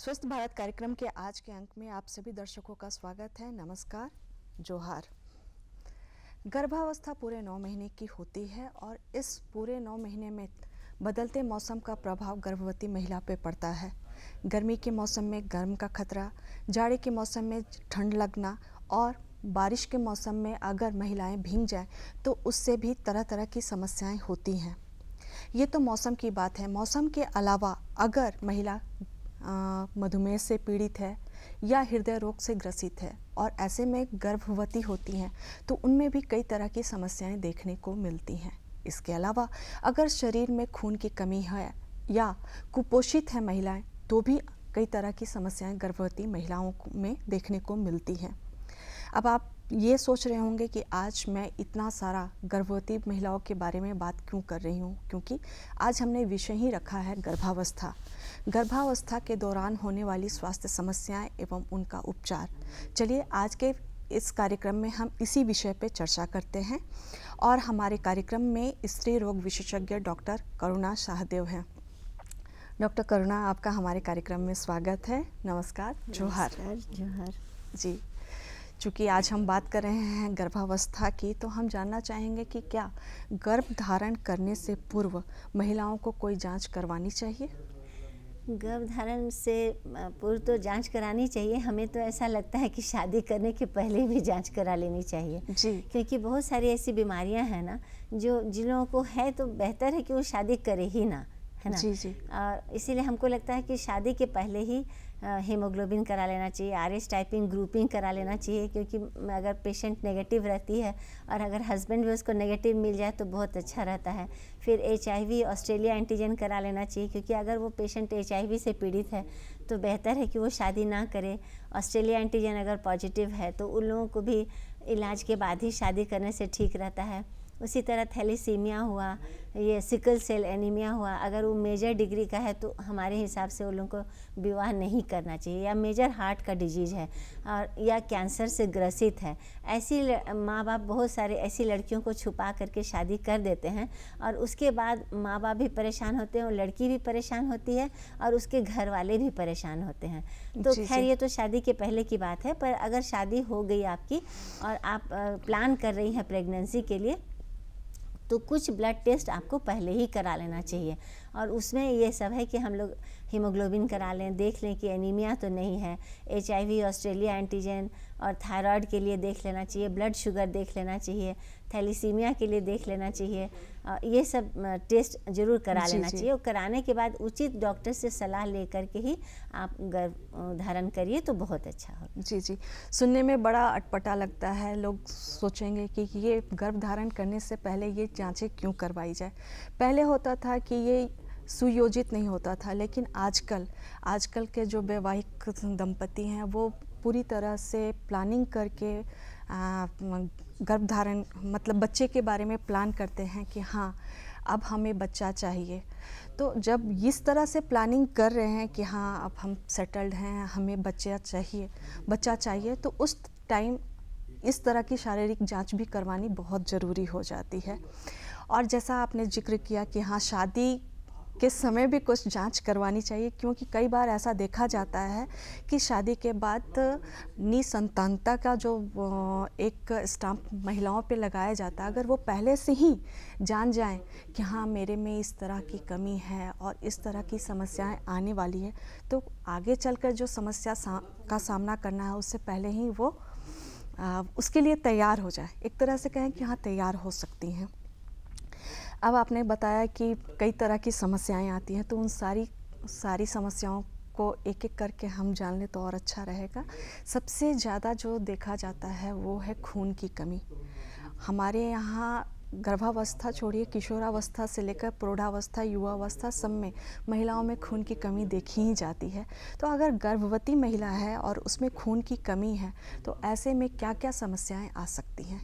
स्वस्थ भारत कार्यक्रम के आज के अंक में आप सभी दर्शकों का स्वागत है। नमस्कार, जोहार। गर्भावस्था पूरे 9 महीने की होती है और इस पूरे 9 महीने में बदलते मौसम का प्रभाव गर्भवती महिला पे पड़ता है। गर्मी के मौसम में गर्म का खतरा, जाड़े के मौसम में ठंड लगना और बारिश के मौसम में अगर महिलाएं भीग जाएं तो उससे भी तरह तरह की समस्याएं होती हैं। ये तो मौसम की बात है। मौसम के अलावा अगर महिला मधुमेह से पीड़ित है या हृदय रोग से ग्रसित है और ऐसे में गर्भवती होती हैं तो उनमें भी कई तरह की समस्याएं देखने को मिलती हैं। इसके अलावा अगर शरीर में खून की कमी है या कुपोषित है महिलाएं तो भी कई तरह की समस्याएं गर्भवती महिलाओं में देखने को मिलती हैं। अब आप ये सोच रहे होंगे कि आज मैं इतना सारा गर्भवती महिलाओं के बारे में बात क्यों कर रही हूँ, क्योंकि आज हमने विषय ही रखा है गर्भावस्था। गर्भावस्था के दौरान होने वाली स्वास्थ्य समस्याएं एवं उनका उपचार। चलिए आज के इस कार्यक्रम में हम इसी विषय पे चर्चा करते हैं और हमारे कार्यक्रम में स्त्री रोग विशेषज्ञ डॉक्टर करुणा शाहदेव हैं। डॉक्टर करुणा, आपका हमारे कार्यक्रम में स्वागत है। नमस्कार, जोहार। जोहार जी, चूँकि आज हम बात कर रहे हैं गर्भावस्था की, तो हम जानना चाहेंगे कि क्या गर्भ धारण करने से पूर्व महिलाओं को कोई जांच करवानी चाहिए? गर्भ धारण से पूर्व तो जांच करानी चाहिए। हमें तो ऐसा लगता है कि शादी करने के पहले भी जांच करा लेनी चाहिए जी। क्योंकि बहुत सारी ऐसी बीमारियां हैं ना जो जिन लोगों को है, तो बेहतर है कि वो शादी करे ही ना, है ना। जी जी। और इसीलिए हमको लगता है कि शादी के पहले ही हीमोग्लोबिन करा लेना चाहिए, आरएस टाइपिंग ग्रुपिंग करा लेना चाहिए, क्योंकि अगर पेशेंट नेगेटिव रहती है और अगर हस्बैंड भी उसको नेगेटिव मिल जाए तो बहुत अच्छा रहता है। फिर एचआईवी ऑस्ट्रेलिया एंटीजन करा लेना चाहिए, क्योंकि अगर वो पेशेंट एचआईवी से पीड़ित है तो बेहतर है कि वो शादी ना करे। ऑस्ट्रेलिया एंटीजन अगर पॉजिटिव है तो उन लोगों को भी इलाज के बाद ही शादी करने से ठीक रहता है। उसी तरह थैलीसीमिया हुआ, ये सिकल सेल एनीमिया हुआ, अगर वो मेजर डिग्री का है तो हमारे हिसाब से उन लोगों को विवाह नहीं करना चाहिए। या मेजर हार्ट का डिजीज़ है और या कैंसर से ग्रसित है, ऐसी माँ बाप बहुत सारे ऐसी लड़कियों को छुपा करके शादी कर देते हैं और उसके बाद माँ बाप भी परेशान होते हैं और लड़की भी परेशान होती है और उसके घर वाले भी परेशान होते हैं। तो खैर ये तो शादी के पहले की बात है, पर अगर शादी हो गई आपकी और आप प्लान कर रही हैं प्रेगनेंसी के लिए तो कुछ ब्लड टेस्ट आपको पहले ही करा लेना चाहिए और उसमें ये सब है कि हम लोग हीमोग्लोबिन करा लें, देख लें कि एनीमिया तो नहीं है, एचआईवी ऑस्ट्रेलिया एंटीजन और थायराइड के लिए देख लेना चाहिए, ब्लड शुगर देख लेना चाहिए, थैलीसीमिया के लिए देख लेना चाहिए। ये सब टेस्ट जरूर करा लेना चाहिए और कराने के बाद उचित डॉक्टर से सलाह लेकर के ही आप गर्भ धारण करिए तो बहुत अच्छा होगा। जी जी, सुनने में बड़ा अटपटा लगता है। लोग सोचेंगे कि ये गर्भ धारण करने से पहले ये जांचें क्यों करवाई जाए। पहले होता था कि ये सुयोजित नहीं होता था, लेकिन आजकल के जो वैवाहिक दंपति हैं वो पूरी तरह से प्लानिंग करके गर्भ धारण मतलब बच्चे के बारे में प्लान करते हैं कि हाँ अब हमें बच्चा चाहिए। तो जब इस तरह से प्लानिंग कर रहे हैं कि हाँ अब हम सेटल्ड हैं, हमें बच्चा चाहिए, तो उस टाइम इस तरह की शारीरिक जांच भी करवानी बहुत ज़रूरी हो जाती है। और जैसा आपने जिक्र किया कि हाँ शादी के समय भी कुछ जांच करवानी चाहिए, क्योंकि कई बार ऐसा देखा जाता है कि शादी के बाद निसंतानता का जो एक स्टाम्प महिलाओं पे लगाया जाता है, अगर वो पहले से ही जान जाएं कि हाँ मेरे में इस तरह की कमी है और इस तरह की समस्याएं आने वाली है, तो आगे चलकर जो समस्या का सामना करना है उससे पहले ही वो उसके लिए तैयार हो जाए। एक तरह से कहें कि हाँ तैयार हो सकती हैं। अब आपने बताया कि कई तरह की समस्याएं आती हैं, तो उन सारी समस्याओं को एक एक करके हम जान लें तो और अच्छा रहेगा। सबसे ज़्यादा जो देखा जाता है वो है खून की कमी। हमारे यहाँ गर्भावस्था छोड़िए, किशोरावस्था से लेकर प्रौढ़ावस्था, युवावस्था सब में महिलाओं में खून की कमी देखी ही जाती है। तो अगर गर्भवती महिला है और उसमें खून की कमी है तो ऐसे में क्या क्या समस्याएं आ सकती हैं?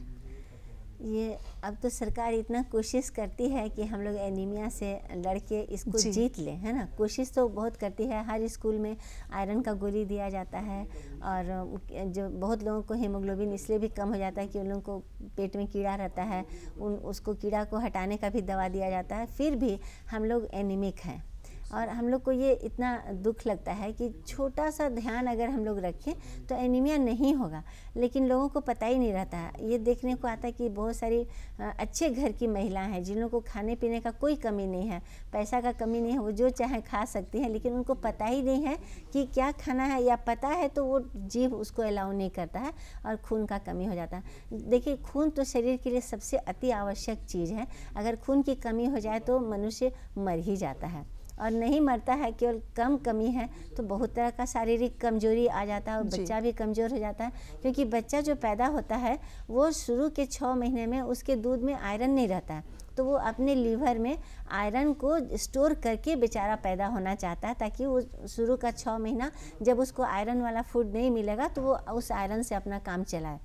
ये अब तो सरकार इतना कोशिश करती है कि हम लोग एनीमिया से लड़के इसको जीत लें, है ना। कोशिश तो बहुत करती है। हर स्कूल में आयरन का गोली दिया जाता है और जो बहुत लोगों को हीमोग्लोबिन इसलिए भी कम हो जाता है कि उन लोगों को पेट में कीड़ा रहता है, उसको कीड़ा को हटाने का भी दवा दिया जाता है, फिर भी हम लोग एनीमिक हैं। और हम लोग को ये इतना दुख लगता है कि छोटा सा ध्यान अगर हम लोग रखें तो एनीमिया नहीं होगा, लेकिन लोगों को पता ही नहीं रहता है। ये देखने को आता है कि बहुत सारी अच्छे घर की महिलाएं हैं जिन लोगों को खाने पीने का कोई कमी नहीं है, पैसा का कमी नहीं है, वो जो चाहे खा सकती हैं, लेकिन उनको पता ही नहीं है कि क्या खाना है, या पता है तो वो जीभ उसको अलाउ नहीं करता है और खून का कमी हो जाता है। देखिए, खून तो शरीर के लिए सबसे अति आवश्यक चीज़ है। अगर खून की कमी हो जाए तो मनुष्य मर ही जाता है, और नहीं मरता है, केवल कम कमी है तो बहुत तरह का शारीरिक कमजोरी आ जाता है और बच्चा भी कमज़ोर हो जाता है। क्योंकि बच्चा जो पैदा होता है वो शुरू के 6 महीने में उसके दूध में आयरन नहीं रहता है, तो वो अपने लीवर में आयरन को स्टोर करके बेचारा पैदा होना चाहता है, ताकि वो शुरू का 6 महीना जब उसको आयरन वाला फूड नहीं मिलेगा तो वो उस आयरन से अपना काम चलाए।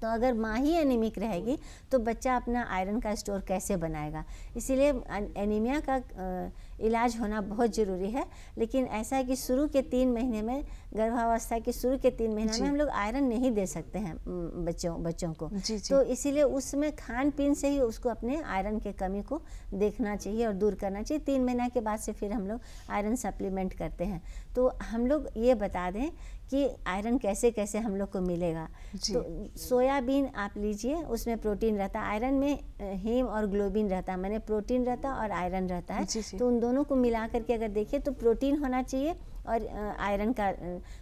तो अगर माँ ही एनीमिक रहेगी तो बच्चा अपना आयरन का स्टोर कैसे बनाएगा? इसीलिए एनीमिया का इलाज होना बहुत ज़रूरी है। लेकिन ऐसा है कि शुरू के 3 महीने में, गर्भावस्था के शुरू के 3 महीने में हम लोग आयरन नहीं दे सकते हैं बच्चों को। तो इसीलिए उसमें खान पीन से ही उसको अपने आयरन के कमी को देखना चाहिए और दूर करना चाहिए। 3 महीना के बाद से फिर हम लोग आयरन सप्लीमेंट करते हैं। तो हम लोग ये बता दें कि आयरन कैसे कैसे हम लोग को मिलेगा। तो सोयाबीन आप लीजिए, उसमें प्रोटीन रहता है, आयरन में हीम और ग्लोबिन रहता है, मैंने प्रोटीन रहता है और आयरन रहता है। तो उन दोनों को मिला करके अगर देखें तो प्रोटीन होना चाहिए और आयरन का।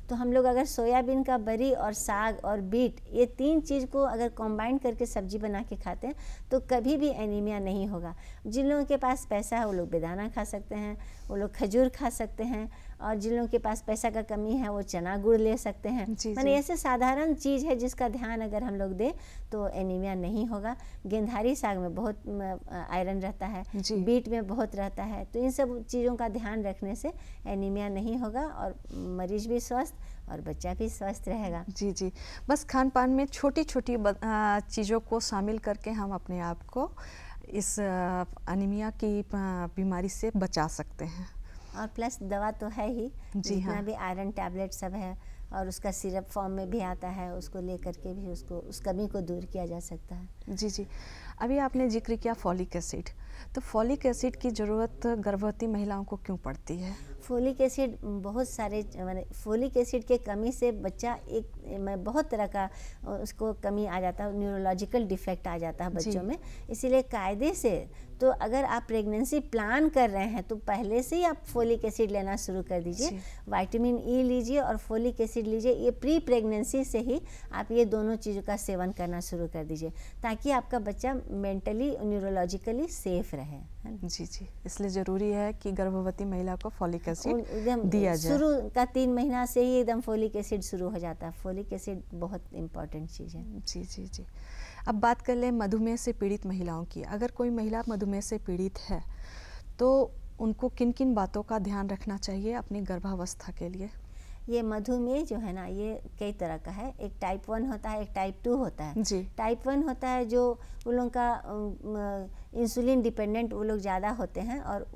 तो हम लोग अगर सोयाबीन का बरी और साग और बीट, ये 3 चीज़ को अगर कंबाइन करके सब्जी बना के खाते हैं तो कभी भी एनीमिया नहीं होगा। जिन लोगों के पास पैसा है वो लोग बेदाना खा सकते हैं, वो लोग खजूर खा सकते हैं, और जिन लोगों के पास पैसा का कमी है वो चना गुड़ ले सकते हैं। माने ऐसे साधारण चीज़ है जिसका ध्यान अगर हम लोग दें तो एनीमिया नहीं होगा। गेंधारी साग में बहुत आयरन रहता है, बीट में बहुत रहता है। तो इन सब चीज़ों का ध्यान रखने से एनीमिया नहीं होगा और मरीज भी स्वस्थ और बच्चा भी स्वस्थ रहेगा। जी, बस खान पान में छोटी छोटी चीज़ों को शामिल करके हम अपने आप को इस एनीमिया की बीमारी से बचा सकते हैं। और प्लस दवा तो है ही, जितना भी आयरन टैबलेट सब है, और उसका सिरप फॉर्म में भी आता है, उसको लेकर के भी उसको उस कमी को दूर किया जा सकता है। जी, अभी आपने जिक्र किया फॉलिक एसिड, तो फॉलिक एसिड की ज़रूरत गर्भवती महिलाओं को क्यों पड़ती है? फोलिक एसिड बहुत सारे, माने फोलिक एसिड के कमी से बच्चा बहुत तरह का उसको कमी आ जाता है, न्यूरोलॉजिकल डिफेक्ट आ जाता है बच्चों में। इसीलिए कायदे से तो अगर आप प्रेगनेंसी प्लान कर रहे हैं तो पहले से ही आप फोलिक एसिड लेना शुरू कर दीजिए। विटामिन ई लीजिए और फोलिक एसिड लीजिए। ये प्री प्रेगनेंसी से ही आप ये दोनों चीज़ों का सेवन करना शुरू कर दीजिए, ताकि आपका बच्चा मेंटली न्यूरोलॉजिकली सेफ रहे। जी, इसलिए ज़रूरी है कि गर्भवती महिला को फॉलिक एसिड दिया जाए। शुरू का 3 महीना से ही एकदम फोलिक एसिड शुरू हो जाता है। फोलिक एसिड बहुत इम्पॉर्टेंट चीज़ है। जी। अब बात कर लें मधुमेह से पीड़ित महिलाओं की। अगर कोई महिला मधुमेह से पीड़ित है तो उनको किन किन बातों का ध्यान रखना चाहिए अपनी गर्भावस्था के लिए? ये मधुमेह जो है ना, ये कई तरह का है। एक टाइप 1 होता है, एक टाइप 2 होता है। टाइप 1 होता है जो उन लोगों का इंसुलिन डिपेंडेंट वो लोग ज़्यादा होते हैं और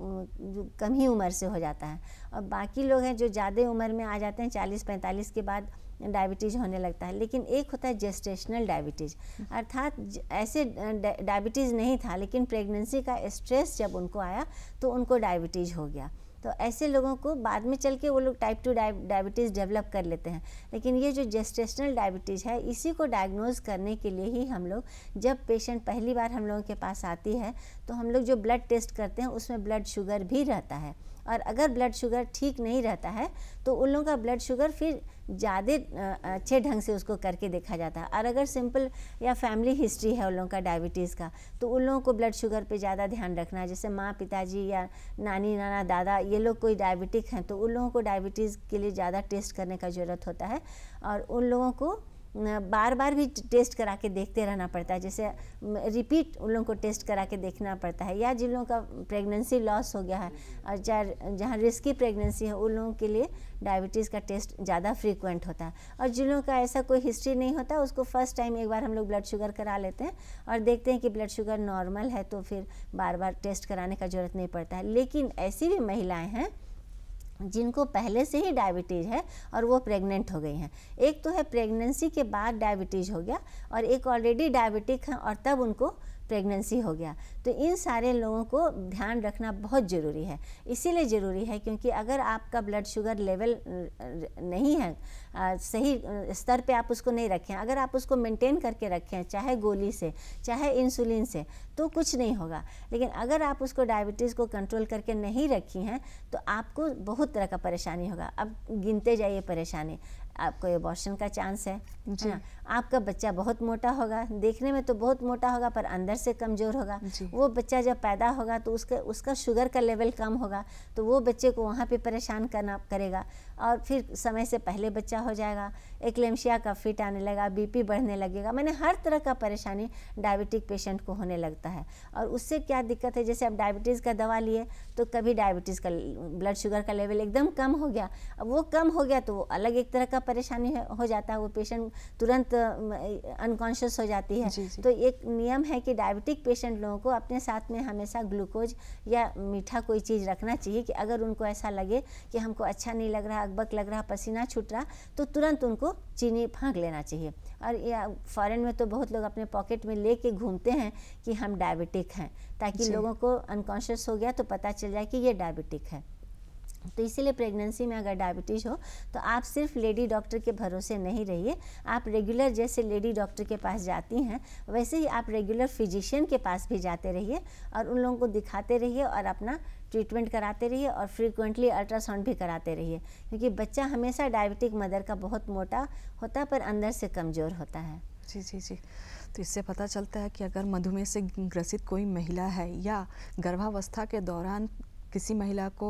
कम ही उम्र से हो जाता है। और बाकी लोग हैं जो ज़्यादा उम्र में आ जाते हैं, 40-45 के बाद डायबिटीज़ होने लगता है। लेकिन एक होता है जेस्टेशनल डायबिटीज़, अर्थात ऐसे डायबिटीज़ नहीं था लेकिन प्रेगनेंसी का स्ट्रेस जब उनको आया तो उनको डायबिटीज़ हो गया। तो ऐसे लोगों को बाद में चल के वो लोग टाइप 2 डायबिटीज़ डेवलप कर लेते हैं। लेकिन ये जो जेस्टेशनल डायबिटीज़ है, इसी को डायग्नोज करने के लिए ही हम लोग, जब पेशेंट पहली बार हम लोगों के पास आती है तो हम लोग जो ब्लड टेस्ट करते हैं उसमें ब्लड शुगर भी रहता है। और अगर ब्लड शुगर ठीक नहीं रहता है तो उन लोगों का ब्लड शुगर फिर ज़्यादा अच्छे ढंग से उसको करके देखा जाता है। और अगर सिंपल या फैमिली हिस्ट्री है उन लोगों का डायबिटीज़ का, तो उन लोगों को ब्लड शुगर पे ज़्यादा ध्यान रखना है। जैसे माँ पिताजी या नानी नाना दादा ये लोग कोई डायबिटिक हैं तो उन लोगों को डायबिटीज़ के लिए ज़्यादा टेस्ट करने का ज़रूरत होता है। और उन लोगों को बार बार भी टेस्ट करा के देखते रहना पड़ता है। जैसे रिपीट उन लोगों को टेस्ट करा के देखना पड़ता है। या जिन लोगों का प्रेगनेंसी लॉस हो गया है और जहाँ रिस्की प्रेगनेंसी है उन लोगों के लिए डायबिटीज़ का टेस्ट ज़्यादा फ्रीक्वेंट होता है। और जिन लोगों का ऐसा कोई हिस्ट्री नहीं होता उसको फर्स्ट टाइम एक बार हम लोग ब्लड शुगर करा लेते हैं और देखते हैं कि ब्लड शुगर नॉर्मल है तो फिर बार बार टेस्ट कराने का ज़रूरत नहीं पड़ता है। लेकिन ऐसी भी महिलाएँ हैं जिनको पहले से ही डायबिटीज़ है और वो प्रेग्नेंट हो गई हैं। एक तो है प्रेगनेंसी के बाद डायबिटीज़ हो गया और एक ऑलरेडी डायबिटिक हैं और तब उनको प्रेगनेंसी हो गया। तो इन सारे लोगों को ध्यान रखना बहुत ज़रूरी है। इसीलिए ज़रूरी है क्योंकि अगर आपका ब्लड शुगर लेवल नहीं है, सही स्तर पे आप उसको नहीं रखें, अगर आप उसको मेंटेन करके रखें चाहे गोली से चाहे इंसुलिन से, तो कुछ नहीं होगा। लेकिन अगर आप उसको डायबिटीज़ को कंट्रोल करके नहीं रखी हैं तो आपको बहुत तरह का परेशानी होगा। अब गिनते जाइए परेशानी। आपको एबॉर्शन का चांस है ना, आपका बच्चा बहुत मोटा होगा, देखने में तो बहुत मोटा होगा पर अंदर से कमज़ोर होगा। वो बच्चा जब पैदा होगा तो उसका शुगर का लेवल कम होगा, तो वो बच्चे को वहाँ पे परेशान करेगा और फिर समय से पहले बच्चा हो जाएगा, एक्लेम्शिया का फिट आने लगा, बीपी बढ़ने लगेगा। मैंने हर तरह का परेशानी डायबिटिक पेशेंट को होने लगता है। और उससे क्या दिक्कत है, जैसे आप डायबिटीज़ का दवा लिए तो कभी डायबिटीज़ का ब्लड शुगर का लेवल एकदम कम हो गया, अब वो कम हो गया तो वो अलग एक तरह का परेशानी हो जाता है, वो पेशेंट तुरंत अनकॉन्शियस हो जाती है। जी। तो एक नियम है कि डायबिटिक पेशेंट लोगों को अपने साथ में हमेशा ग्लूकोज या मीठा कोई चीज़ रखना चाहिए कि अगर उनको ऐसा लगे कि हमको अच्छा नहीं लग रहा, अकबक लग रहा, पसीना छूट रहा, तो तुरंत उनको चीनी फाँक लेना चाहिए। और या फॉरेन में तो बहुत लोग अपने पॉकेट में ले के घूमते हैं कि हम डायबिटिक हैं, ताकि लोगों को अनकॉन्शियस हो गया तो पता चल जाए कि ये डायबिटिक है। तो इसीलिए प्रेगनेंसी में अगर डायबिटीज़ हो तो आप सिर्फ लेडी डॉक्टर के भरोसे नहीं रहिए। आप रेगुलर जैसे लेडी डॉक्टर के पास जाती हैं वैसे ही आप रेगुलर फिजिशियन के पास भी जाते रहिए और उन लोगों को दिखाते रहिए और अपना ट्रीटमेंट कराते रहिए और फ्रीक्वेंटली अल्ट्रासाउंड भी कराते रहिए, क्योंकि बच्चा हमेशा डायबिटिक मदर का बहुत मोटा होता है पर अंदर से कमज़ोर होता है। जी जी जी। तो इससे पता चलता है कि अगर मधुमेह से ग्रसित कोई महिला है या गर्भावस्था के दौरान किसी महिला को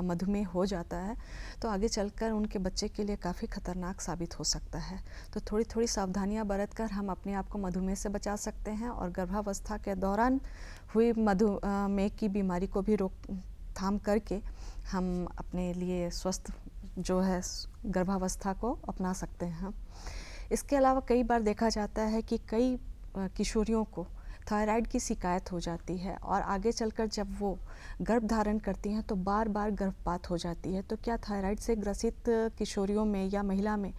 मधुमेह हो जाता है तो आगे चलकर उनके बच्चे के लिए काफ़ी खतरनाक साबित हो सकता है। तो थोड़ी थोड़ी सावधानियां बरतकर हम अपने आप को मधुमेह से बचा सकते हैं और गर्भावस्था के दौरान हुई मधुमेह की बीमारी को भी रोकथाम करके हम अपने लिए स्वस्थ जो है गर्भावस्था को अपना सकते हैं। इसके अलावा कई बार देखा जाता है कि कई किशोरियों को थायराइड की शिकायत हो जाती है और आगे चलकर जब वो गर्भ धारण करती हैं तो बार बार गर्भपात हो जाती है। तो क्या थायराइड से ग्रसित किशोरियों में या महिला में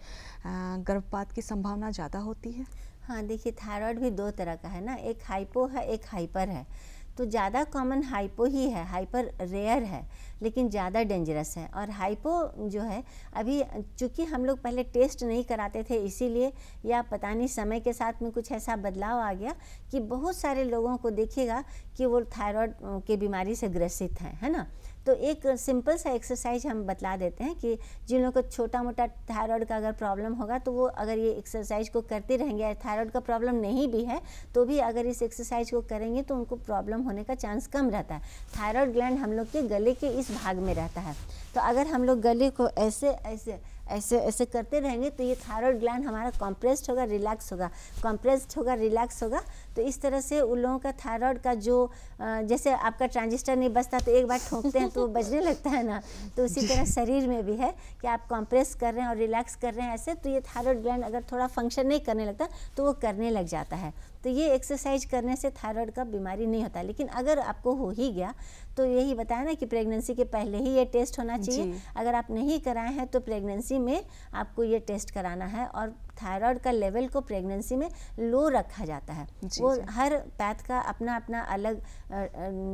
गर्भपात की संभावना ज़्यादा होती है? हाँ, देखिए थायराइड भी दो तरह का है ना, एक हाइपो है एक हाइपर है। तो ज़्यादा कॉमन हाइपो ही है, हाइपर रेयर है लेकिन ज़्यादा डेंजरस है। और हाइपो जो है अभी चूँकि हम लोग पहले टेस्ट नहीं कराते थे इसीलिए, या पता नहीं समय के साथ में कुछ ऐसा बदलाव आ गया कि बहुत सारे लोगों को देखिएगा कि वो थायराइड की बीमारी से ग्रसित हैं, है ना। तो एक सिंपल सा एक्सरसाइज हम बतला देते हैं कि जिन लोगों को छोटा मोटा थायराइड का अगर प्रॉब्लम होगा तो वो अगर ये एक्सरसाइज को करते रहेंगे, थायराइड का प्रॉब्लम नहीं भी है तो भी अगर इस एक्सरसाइज को करेंगे तो उनको प्रॉब्लम होने का चांस कम रहता है। थायराइड ग्लैंड हम लोग के गले के इस भाग में रहता है, तो अगर हम लोग गले को ऐसे ऐसे ऐसे ऐसे करते रहेंगे तो ये थायराइड ग्लैंड हमारा कॉम्प्रेस्ड होगा, रिलैक्स होगा, कॉम्प्रेस्ड होगा, रिलैक्स होगा। तो इस तरह से उन लोगों का थायराइड का जो जैसे आपका ट्रांजिस्टर नहीं बजता तो एक बार ठोकते हैं तो वो बजने लगता है ना, तो उसी तरह शरीर में भी है कि आप कॉम्प्रेस कर रहे हैं और रिलैक्स कर रहे हैं ऐसे, तो ये थायराइड ग्लैंड अगर थोड़ा फंक्शन नहीं करने लगता तो वो करने लग जाता है। तो ये एक्सरसाइज करने से थायराइड का बीमारी नहीं होता। लेकिन अगर आपको हो ही गया तो यही बताया ना कि प्रेगनेंसी के पहले ही ये टेस्ट होना चाहिए। अगर आप नहीं कराए हैं तो प्रेगनेंसी में आपको ये टेस्ट कराना है। और थायराइड का लेवल को प्रेगनेंसी में लो रखा जाता है। वो हर पैथ का अपना अपना अलग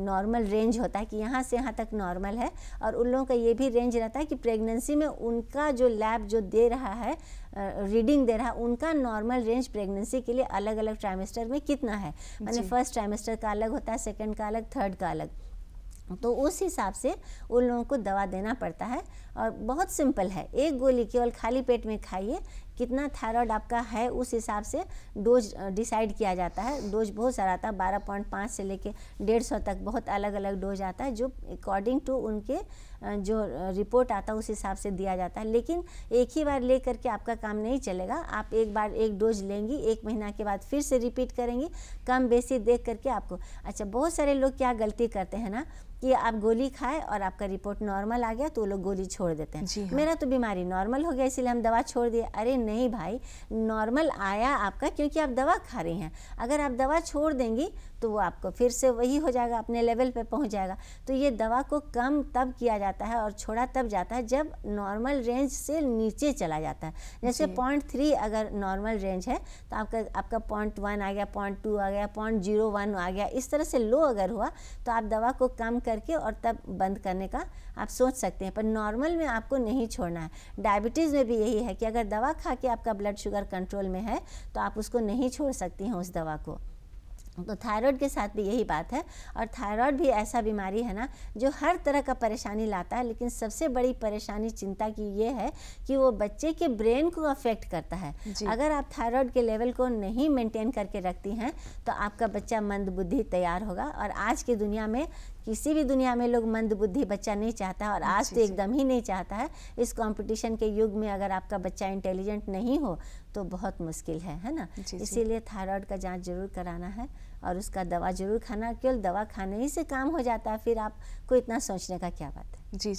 नॉर्मल रेंज होता है कि यहाँ से यहाँ तक नॉर्मल है, और उन लोगों का ये भी रेंज रहता है कि प्रेगनेंसी में उनका जो लैब जो दे रहा है रीडिंग दे रहा है उनका नॉर्मल रेंज प्रेगनेंसी के लिए अलग अलग ट्राइमेस्टर में कितना है, माने फर्स्ट ट्राइमेस्टर का अलग होता है, सेकंड का अलग, थर्ड का अलग। तो उस हिसाब से उन लोगों को दवा देना पड़ता है। और बहुत सिंपल है, एक गोली केवल खाली पेट में खाइए, कितना थायराइड आपका है उस हिसाब से डोज डिसाइड किया जाता है। डोज बहुत सारा आता है, 12.5 से लेके 150 तक बहुत अलग अलग डोज आता है, जो अकॉर्डिंग टू उनके जो रिपोर्ट आता है उस हिसाब से दिया जाता है। लेकिन एक ही बार ले करके आपका काम नहीं चलेगा। आप एक बार एक डोज लेंगी, 1 महीना के बाद फिर से रिपीट करेंगी, कम बेसी देख करके आपको। अच्छा, बहुत सारे लोग क्या गलती करते हैं ना कि आप गोली खाए और आपका रिपोर्ट नॉर्मल आ गया तो वो लोग गोली छोड़ देते हैं। मेरा तो बीमारी नॉर्मल हो गया इसलिए हम दवा छोड़ दिए। अरे नहीं भाई, नॉर्मल आया आपका क्योंकि आप दवा खा रही हैं। अगर आप दवा छोड़ देंगी तो वो आपको फिर से वही हो जाएगा, अपने लेवल पे पहुंच जाएगा। तो ये दवा को कम तब किया जाता है और छोड़ा तब जाता है जब नॉर्मल रेंज से नीचे चला जाता है। जैसे 0.3 अगर नॉर्मल रेंज है तो आपका 0.1 आ गया, 0.2 आ गया, 0.01 आ गया, इस तरह से लो अगर हुआ तो आप दवा को कम करके और तब बंद करने का आप सोच सकते हैं, पर नॉर्मल में आपको नहीं छोड़ना है। डायबिटीज़ में भी यही है कि अगर दवा खा के आपका ब्लड शुगर कंट्रोल में है तो आप उसको नहीं छोड़ सकती हैं उस दवा को। तो थायराइड के साथ भी यही बात है। और थायराइड भी ऐसा बीमारी है ना जो हर तरह का परेशानी लाता है, लेकिन सबसे बड़ी परेशानी चिंता की ये है कि वो बच्चे के ब्रेन को अफेक्ट करता है। अगर आप थायराइड के लेवल को नहीं मेंटेन करके रखती हैं तो आपका बच्चा मंदबुद्धि तैयार होगा। और आज की दुनिया में, किसी भी दुनिया में लोग मंदबुद्धि बच्चा नहीं चाहता, और आज तो एकदम ही नहीं चाहता है। इस कंपटीशन के युग में अगर आपका बच्चा इंटेलिजेंट नहीं हो तो बहुत मुश्किल है ना। इसीलिए थायराइड का जांच जरूर कराना है और उसका दवा जरूर खाना। केवल दवा खाने ही से काम हो जाता है, फिर आपको इतना सोचने का क्या बात है। जी,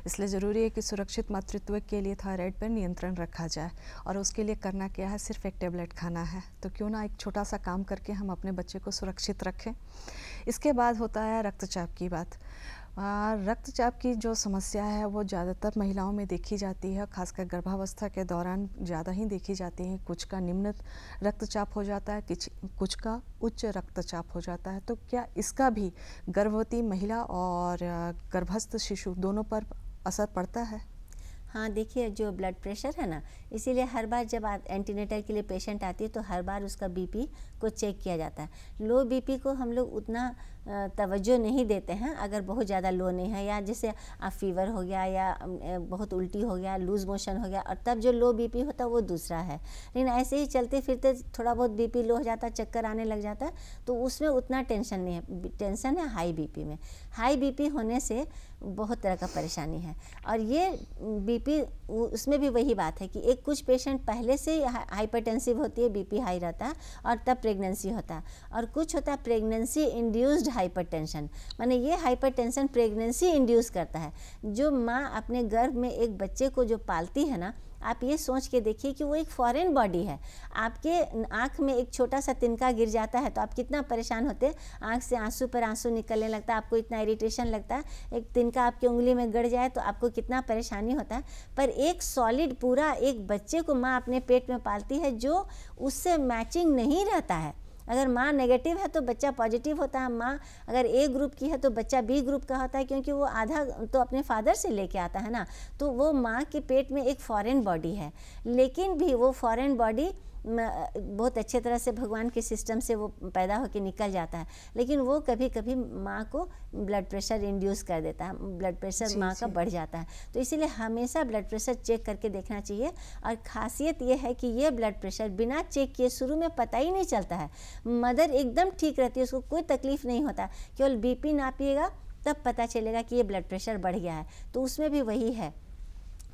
इसलिए ज़रूरी है कि सुरक्षित मातृत्व के लिए थायराइड पर नियंत्रण रखा जाए, और उसके लिए करना क्या है, सिर्फ एक टेबलेट खाना है। तो क्यों ना एक छोटा सा काम करके हम अपने बच्चे को सुरक्षित रखें। इसके बाद होता है रक्तचाप की बात। रक्तचाप की जो समस्या है वो ज़्यादातर महिलाओं में देखी जाती है, खासकर गर्भावस्था के दौरान ज़्यादा ही देखी जाती है। कुछ का निम्न रक्तचाप हो जाता है, कुछ का उच्च रक्तचाप हो जाता है। तो क्या इसका भी गर्भवती महिला और गर्भस्थ शिशु दोनों पर असर पड़ता है? हाँ, देखिए जो ब्लड प्रेशर है ना, इसीलिए हर बार जब एंटीनेटल के लिए पेशेंट आती है तो हर बार उसका बीपी को चेक किया जाता है। लो बीपी को हम लोग उतना तवज्जो नहीं देते हैं अगर बहुत ज़्यादा लो नहीं है, या जैसे आप फीवर हो गया या बहुत उल्टी हो गया, लूज मोशन हो गया, और तब जो लो बीपी होता है वो दूसरा है। लेकिन ऐसे ही चलते फिरते थोड़ा बहुत बीपी लो हो जाता है, चक्कर आने लग जाता है, तो उसमें उतना टेंशन नहीं है। टेंशन है हाई बीपी में। हाई बीपी होने से बहुत तरह का परेशानी है। और ये बीपी, उसमें भी वही बात है कि एक कुछ पेशेंट पहले से हाइपरटेंसिव होती है, बीपी हाई रहता है और तब प्रेगनेंसी होता है, और कुछ होता है प्रेगनेंसी इंड्यूस्ड हाइपरटेंशन, माने ये हाइपरटेंशन प्रेगनेंसी इंड्यूस करता है। जो माँ अपने गर्भ में एक बच्चे को जो पालती है ना, आप ये सोच के देखिए कि वो एक फॉरेन बॉडी है। आपके आँख में एक छोटा सा तिनका गिर जाता है तो आप कितना परेशान होते हैं, आँख से आंसू पर आंसू निकलने लगता है, आपको इतना इरिटेशन लगता है। एक तिनका आपकी उंगली में गड़ जाए तो आपको कितना परेशानी होता है। पर एक सॉलिड पूरा एक बच्चे को माँ अपने पेट में पालती है जो उससे मैचिंग नहीं रहता है। अगर माँ नेगेटिव है तो बच्चा पॉजिटिव होता है, माँ अगर ए ग्रुप की है तो बच्चा बी ग्रुप का होता है, क्योंकि वो आधा तो अपने फादर से लेके आता है ना। तो वो माँ के पेट में एक फॉरेन बॉडी है, लेकिन भी वो फॉरेन बॉडी बहुत अच्छे तरह से भगवान के सिस्टम से वो पैदा होकर निकल जाता है, लेकिन वो कभी कभी माँ को ब्लड प्रेशर इंड्यूस कर देता है, ब्लड प्रेशर माँ का बढ़ जाता है। तो इसीलिए हमेशा ब्लड प्रेशर चेक करके देखना चाहिए। और ख़ासियत ये है कि ये ब्लड प्रेशर बिना चेक किए शुरू में पता ही नहीं चलता है। मदर एकदम ठीक रहती है, उसको कोई तकलीफ नहीं होता, केवल बीपी नापिएगा तब पता चलेगा कि ये ब्लड प्रेशर बढ़ गया है। तो उसमें भी वही है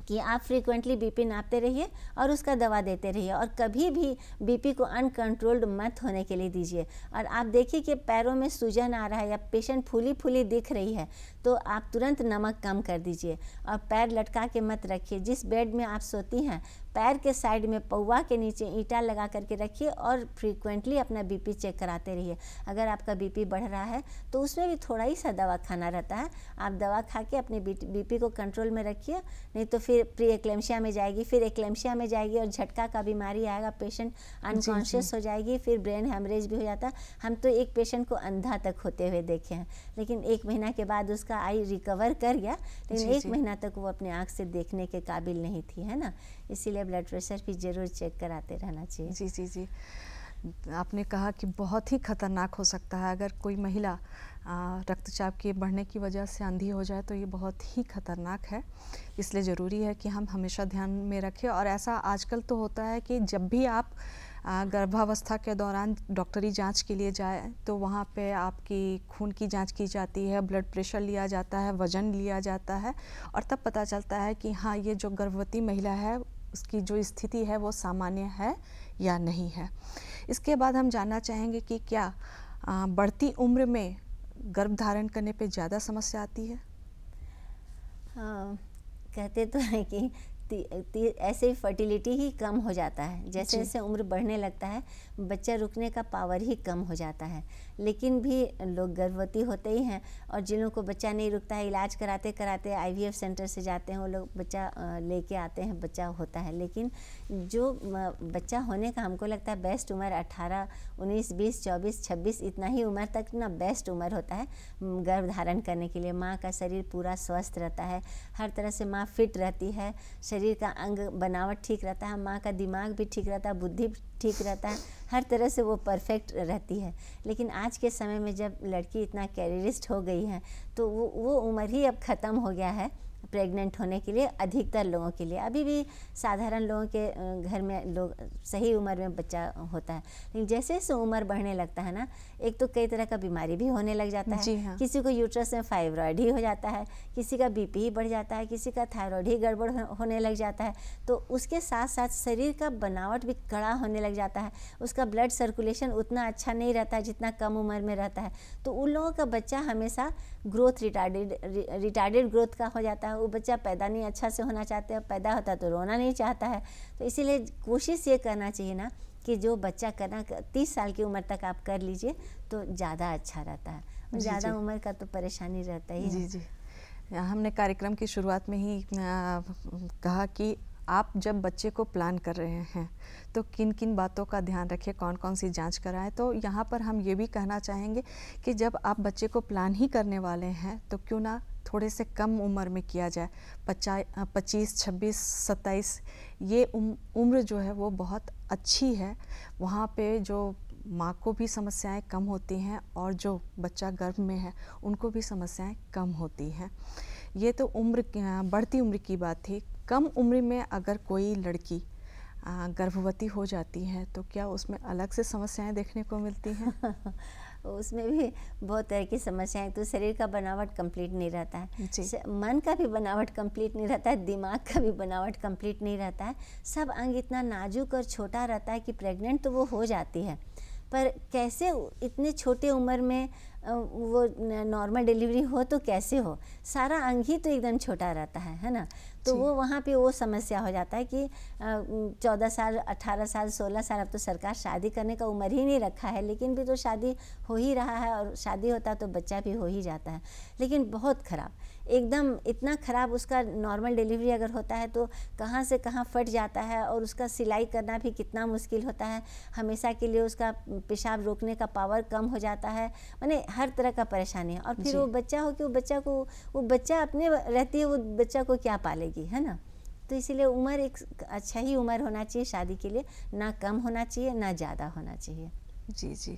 कि आप फ्रीक्वेंटली बीपी नापते रहिए और उसका दवा देते रहिए, और कभी भी बीपी को अनकंट्रोल्ड मत होने के लिए दीजिए। और आप देखिए कि पैरों में सूजन आ रहा है या पेशेंट फूली फूली दिख रही है तो आप तुरंत नमक कम कर दीजिए, और पैर लटका के मत रखिए। जिस बेड में आप सोती हैं पैर के साइड में पौवा के नीचे ईंटा लगा करके रखिए, और फ्रीक्वेंटली अपना बीपी चेक कराते रहिए। अगर आपका बीपी बढ़ रहा है तो उसमें भी थोड़ा ही सा दवा खाना रहता है, आप दवा खा के अपने बीपी को कंट्रोल में रखिए, नहीं तो फिर प्री एक्लेम्शिया में जाएगी, फिर एक्लेम्शिया में जाएगी और झटका का बीमारी आएगा, पेशेंट अनकॉन्शियस हो जाएगी, फिर ब्रेन हेमरेज भी हो जाता है। हम तो एक पेशेंट को अंधा तक होते हुए देखे हैं, लेकिन 1 महीना के बाद उसका आई रिकवर कर गया, लेकिन 1 महीना तक वो अपने आँख से देखने के काबिल नहीं थी, है ना। इसीलिए ब्लड प्रेशर भी ज़रूर चेक कराते रहना चाहिए। जी, आपने कहा कि बहुत ही खतरनाक हो सकता है अगर कोई महिला रक्तचाप के बढ़ने की वजह से अंधी हो जाए, तो ये बहुत ही खतरनाक है। इसलिए ज़रूरी है कि हम हमेशा ध्यान में रखें। और ऐसा आजकल तो होता है कि जब भी आप गर्भावस्था के दौरान डॉक्टरी जांच के लिए जाए तो वहाँ पे आपकी खून की जांच की जाती है, ब्लड प्रेशर लिया जाता है, वज़न लिया जाता है, और तब पता चलता है कि हाँ, ये जो गर्भवती महिला है उसकी जो स्थिति है वो सामान्य है या नहीं है। इसके बाद हम जानना चाहेंगे कि क्या बढ़ती उम्र में गर्भ धारण करने पे ज़्यादा समस्या आती है? हाँ, कहते तो हैं कि ऐसे ही फर्टिलिटी ही कम हो जाता है। जैसे जी। जैसे उम्र बढ़ने लगता है बच्चा रुकने का पावर ही कम हो जाता है। लेकिन भी लोग गर्भवती होते ही हैं, और जिन लोगों को बच्चा नहीं रुकता है इलाज कराते कराते IVF सेंटर से जाते हैं, वो लोग बच्चा लेके आते हैं, बच्चा होता है। लेकिन जो बच्चा होने का हमको लगता है बेस्ट उम्र 18, 19, 20, 24, 26 इतना ही उम्र तक ना बेस्ट उम्र होता है गर्भ धारण करने के लिए। माँ का शरीर पूरा स्वस्थ रहता है, हर तरह से माँ फिट रहती है, शरीर का अंग बनावट ठीक रहता है, माँ का दिमाग भी ठीक रहता है, बुद्धि ठीक रहता है, हर तरह से वो परफेक्ट रहती है। लेकिन आज के समय में जब लड़की इतना कैरियरिस्ट हो गई है तो वो उम्र ही अब ख़त्म हो गया है प्रेग्नेंट होने के लिए अधिकतर लोगों के लिए। अभी भी साधारण लोगों के घर में लोग सही उम्र में बच्चा होता है, लेकिन जैसे जैसे उम्र बढ़ने लगता है ना, एक तो कई तरह का बीमारी भी होने लग जाता है। जी हाँ। किसी को यूट्रस में फाइब्रॉयड ही हो जाता है, किसी का BP ही बढ़ जाता है, किसी का थायराइड ही गड़बड़ होने लग जाता है। तो उसके साथ साथ शरीर का बनावट भी कड़ा होने लग जाता है, उसका ब्लड सर्कुलेशन उतना अच्छा नहीं रहता है जितना कम उम्र में रहता है। तो उन लोगों का बच्चा हमेशा ग्रोथ रिटार्डेड ग्रोथ का हो जाता है। वो बच्चा पैदा नहीं अच्छा से होना चाहते हैं, पैदा होता है तो रोना नहीं चाहता है। तो इसीलिए कोशिश ये करना चाहिए ना कि जो बच्चा करना 30 साल की उम्र तक आप कर लीजिए तो ज़्यादा अच्छा रहता है। ज़्यादा उम्र का तो परेशानी रहता ही है। जी जी। हमने कार्यक्रम की शुरुआत में ही कहा कि आप जब बच्चे को प्लान कर रहे हैं तो किन किन बातों का ध्यान रखें, कौन कौन सी जांच कराएं। तो यहाँ पर हम ये भी कहना चाहेंगे कि जब आप बच्चे को प्लान ही करने वाले हैं तो क्यों ना थोड़े से कम उम्र में किया जाए। 25, 26, 27 ये उम्र जो है वो बहुत अच्छी है। वहाँ पे जो माँ को भी समस्याएं कम होती हैं और जो बच्चा गर्भ में है उनको भी समस्याएं कम होती हैं। ये तो बढ़ती उम्र की बात थी। कम उम्र में अगर कोई लड़की गर्भवती हो जाती है तो क्या उसमें अलग से समस्याएं देखने को मिलती हैं? उसमें भी बहुत तरह की समस्याएं। तो शरीर का बनावट कंप्लीट नहीं रहता है, मन का भी बनावट कंप्लीट नहीं रहता है, दिमाग का भी बनावट कंप्लीट नहीं रहता है। सब अंग इतना नाजुक और छोटा रहता है कि प्रेग्नेंट तो वो हो जाती है, पर कैसे इतने छोटे उम्र में वो नॉर्मल डिलीवरी हो तो कैसे हो, सारा अंग ही तो एकदम छोटा रहता है ना। तो वो वहाँ पे वो समस्या हो जाता है कि 14 साल, 18 साल, 16 साल, अब तो सरकार शादी करने का उम्र ही नहीं रखा है, लेकिन भी तो शादी हो ही रहा है, और शादी होता तो बच्चा भी हो ही जाता है। लेकिन बहुत ख़राब, एकदम इतना ख़राब, उसका नॉर्मल डिलीवरी अगर होता है तो कहाँ से कहाँ फट जाता है, और उसका सिलाई करना भी कितना मुश्किल होता है। हमेशा के लिए उसका पेशाब रोकने का पावर कम हो जाता है, माने हर तरह का परेशानी है। और फिर वो बच्चा हो कि वो बच्चा अपने रहती है, वो बच्चा को क्या पालेगी, है ना। तो इसीलिए उम्र एक अच्छा ही उम्र होना चाहिए शादी के लिए, ना कम होना चाहिए ना ज़्यादा होना चाहिए। जी जी।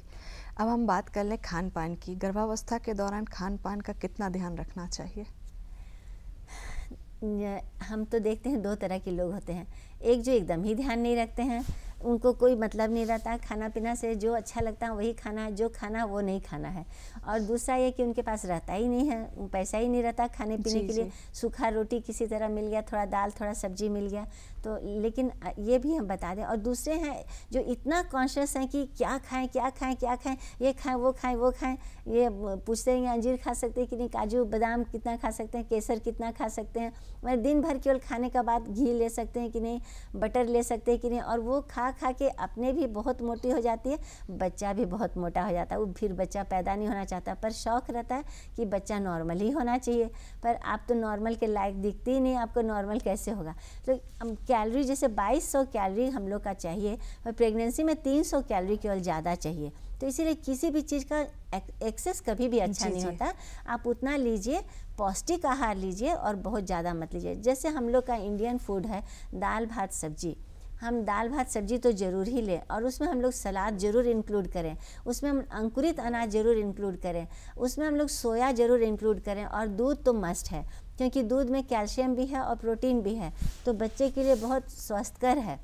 अब हम बात कर लें खान पान की। गर्भावस्था के दौरान खान पान का कितना ध्यान रखना चाहिए? हम तो देखते हैं दो तरह के लोग होते हैं। एक जो एकदम ही ध्यान नहीं रखते हैं, उनको कोई मतलब नहीं रहता है खाना पीना से, जो अच्छा लगता है वही खाना है, जो खाना वो नहीं खाना है। और दूसरा ये कि उनके पास रहता ही नहीं है, पैसा ही नहीं रहता खाने पीने के लिए। सूखा रोटी किसी तरह मिल गया, थोड़ा दाल, थोड़ा सब्जी मिल गया तो। लेकिन ये भी हम बता दें, और दूसरे हैं जो इतना कॉन्शियस हैं कि क्या खाएं क्या खाएं क्या खाएं, ये खाएं वो खाएं वो खाएं। ये पूछते हैं अंजीर खा सकते हैं कि नहीं, काजू बादाम कितना खा सकते हैं, केसर कितना खा सकते हैं, मतलब दिन भर केवल खाने का बाद घी ले सकते हैं कि नहीं, बटर ले सकते हैं कि नहीं। और वो खा के अपने भी बहुत मोटी हो जाती है, बच्चा भी बहुत मोटा हो जाता है। वो फिर बच्चा पैदा नहीं होना चाहता, पर शौक रहता है कि बच्चा नॉर्मल ही होना चाहिए। पर आप तो नॉर्मल के लायक दिखते ही नहीं, आपको नॉर्मल कैसे होगा। तो कैलोरी जैसे 2200 कैलोरी हम लोग का चाहिए, और प्रेगनेंसी में 300 कैलोरी केवल ज़्यादा चाहिए। तो इसीलिए किसी भी चीज़ का एक्सेस कभी भी अच्छा नहीं होता। आप उतना लीजिए, पौष्टिक आहार लीजिए और बहुत ज़्यादा मत लीजिए। जैसे हम लोग का इंडियन फूड है दाल भात सब्जी, हम दाल भात सब्जी तो ज़रूर ही लें, और उसमें हम लोग सलाद ज़रूर इंक्लूड करें, उसमें हम अंकुरित अनाज ज़रूर इंक्लूड करें, उसमें हम लोग सोया ज़रूर इंक्लूड करें, और दूध तो मस्ट है, क्योंकि दूध में कैल्शियम भी है और प्रोटीन भी है, तो बच्चे के लिए बहुत स्वस्थकर है।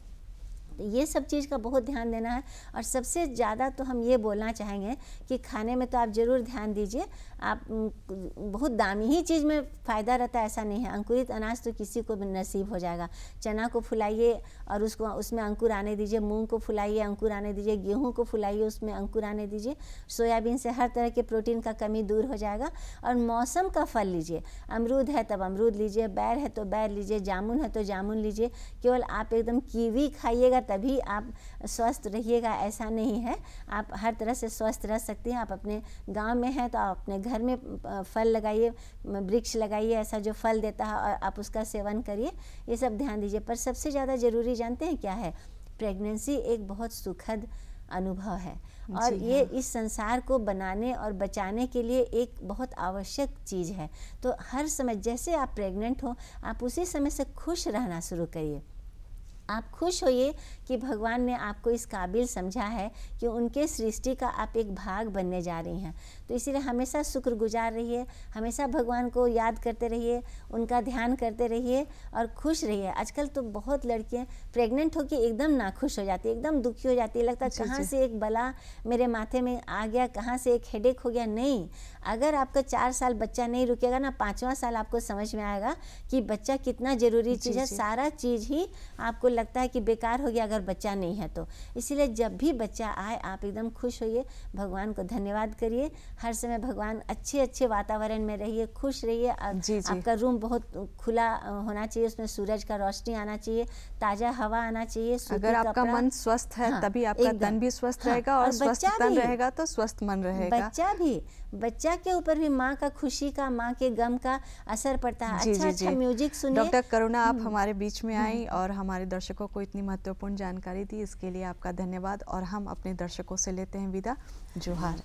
तो ये सब चीज़ का बहुत ध्यान देना है। और सबसे ज़्यादा तो हम ये बोलना चाहेंगे कि खाने में तो आप ज़रूर ध्यान दीजिए। आप बहुत दामी ही चीज़ में फ़ायदा रहता है ऐसा नहीं है। अंकुरित अनाज तो किसी को भी नसीब हो जाएगा। चना को फुलाइए और उसको उसमें अंकुर आने दीजिए, मूंग को फुलाइए अंकुर आने दीजिए, गेहूं को फुलाइए उसमें अंकुर आने दीजिए। सोयाबीन से हर तरह के प्रोटीन का कमी दूर हो जाएगा। और मौसम का फल लीजिए, अमरूद है तब अमरूद लीजिए, बैर है तो बैर लीजिए, जामुन है तो जामुन लीजिए। केवल आप एकदम कीवी खाइएगा तभी आप स्वस्थ रहिएगा ऐसा नहीं है। आप हर तरह से स्वस्थ रह सकती हैं। आप अपने गांव में हैं तो आप अपने घर में फल लगाइए, वृक्ष लगाइए ऐसा जो फल देता है और आप उसका सेवन करिए। ये सब ध्यान दीजिए। पर सबसे ज़्यादा ज़रूरी जानते हैं क्या है? प्रेगनेंसी एक बहुत सुखद अनुभव है और ये इस संसार को बनाने और बचाने के लिए एक बहुत आवश्यक चीज़ है। तो हर समय जैसे आप प्रेग्नेंट हो आप उसी समय से खुश रहना शुरू करिए। आप खुश होइए कि भगवान ने आपको इस काबिल समझा है कि उनके सृष्टि का आप एक भाग बनने जा रही हैं। तो इसीलिए हमेशा शुक्रगुजार रहिए, हमेशा भगवान को याद करते रहिए, उनका ध्यान करते रहिए और खुश रहिए। आजकल तो बहुत लड़कियां प्रेग्नेंट होकर एकदम नाखुश हो जाती है, एकदम दुखी हो जाती है। लगता है कहाँ से एक बला मेरे माथे में आ गया, कहाँ से एक हेडेक हो गया। नहीं, अगर आपका 4 साल बच्चा नहीं रुकेगा ना, 5वां साल आपको समझ में आएगा कि बच्चा कितना ज़रूरी चीज़ है। सारा चीज़ ही आपको लगता है कि बेकार हो गया अगर बच्चा नहीं है तो। इसीलिए जब भी बच्चा आए आप एकदम खुश होइए, भगवान को धन्यवाद करिए। हर समय भगवान अच्छे वातावरण में रहिए, खुश रहिए। आपका रूम बहुत खुला होना चाहिए, उसमें सूरज का रोशनी आना चाहिए, ताज़ा हवा आना चाहिए। अगर आपका मन स्वस्थ है तभी आपका तन भी स्वस्थ रहेगा और स्वस्थ तन रहेगा तो स्वस्थ मन रहेगा। बच्चा के ऊपर भी माँ का खुशी का, माँ के गम का असर पड़ता है। अच्छा म्यूजिक सुनिए। डॉक्टर करुणा आप हमारे बीच में आई और हमारे दर्शकों को इतनी महत्वपूर्ण जानकारी दी, इसके लिए आपका धन्यवाद। और हम अपने दर्शकों से लेते हैं विदा। जोहार।